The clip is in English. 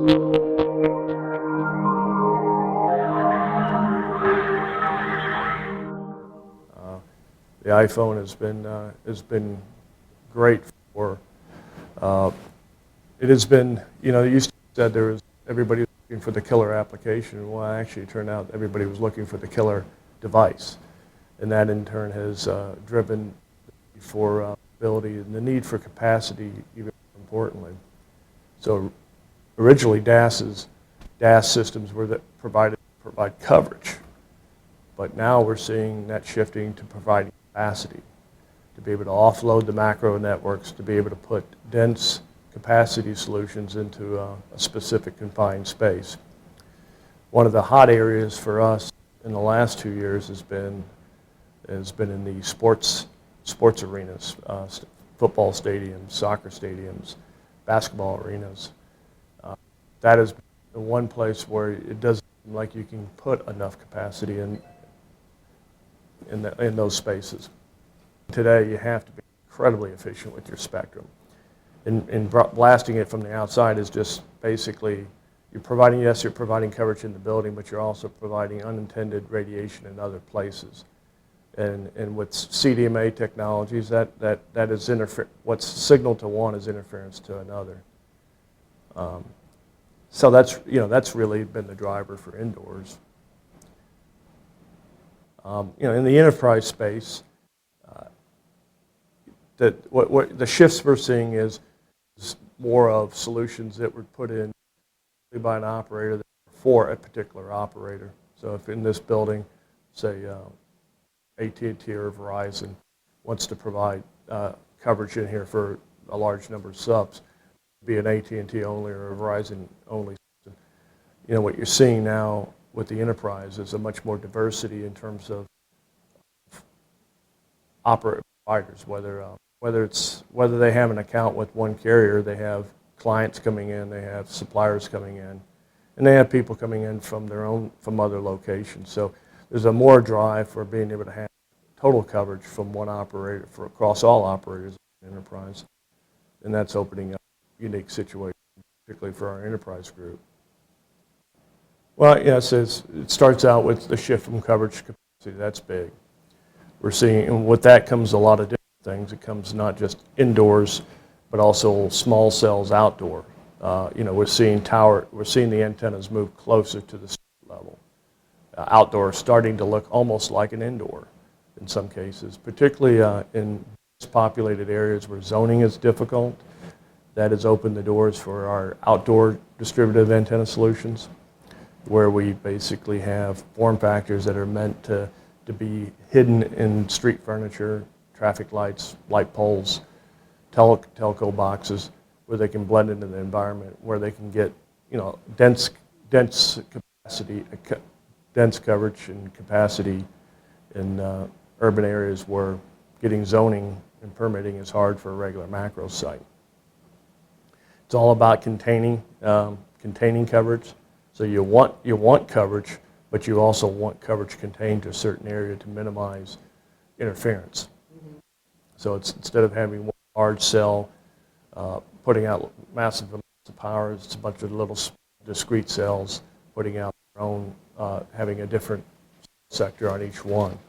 The iPhone has been great for. It has been, you said everybody was looking for the killer application. Well, actually, it turned out everybody was looking for the killer device, and that in turn has driven for ability and the need for capacity, even more importantly. So originally, DAS systems were that provide coverage, but now we're seeing that shifting to providing capacity, to be able to offload the macro networks, to be able to put dense capacity solutions into a specific confined space. One of the hot areas for us in the last 2 years has been in the sports arenas, football stadiums, soccer stadiums, basketball arenas. That is the one place where it doesn't seem like you can put enough capacity in those spaces. Today, you have to be incredibly efficient with your spectrum. And blasting it from the outside is just basically, you're providing coverage in the building, but you're also providing unintended radiation in other places. And with CDMA technologies, that is what's signaled to one is interference to another. So that's really been the driver for indoors. In the enterprise space, what the shifts we're seeing is more of solutions that were put in by an operator for a particular operator. So if in this building, say AT&T or Verizon wants to provide coverage in here for a large number of subs, be an AT&T only or a Verizon only system. What you're seeing now with the enterprise is a much more diversity in terms of providers, whether they have an account with one carrier, they have clients coming in, they have suppliers coming in, and they have people coming in from other locations. So there's a more drive for being able to have total coverage from one operator across all operators in the enterprise, and that's opening up unique situations, particularly for our enterprise group. Well, yes, it starts out with the shift from coverage to capacity. That's big. We're seeing, and with that comes a lot of different things. It comes not just indoors, but also small cells outdoor. We're seeing the antennas move closer to the street level. Outdoor starting to look almost like an indoor in some cases, particularly in populated areas where zoning is difficult. That has opened the doors for our outdoor distributive antenna solutions, where we basically have form factors that are meant to be hidden in street furniture, traffic lights, light poles, telco boxes, where they can blend into the environment, where they can get dense capacity, dense coverage and capacity in urban areas where getting zoning and permitting is hard for a regular macro site. It's all about containing coverage. So you want coverage, but you also want coverage contained to a certain area to minimize interference. Mm-hmm. So it's instead of having one large cell putting out massive amounts of power, it's a bunch of little discrete cells putting out their own, having a different sector on each one.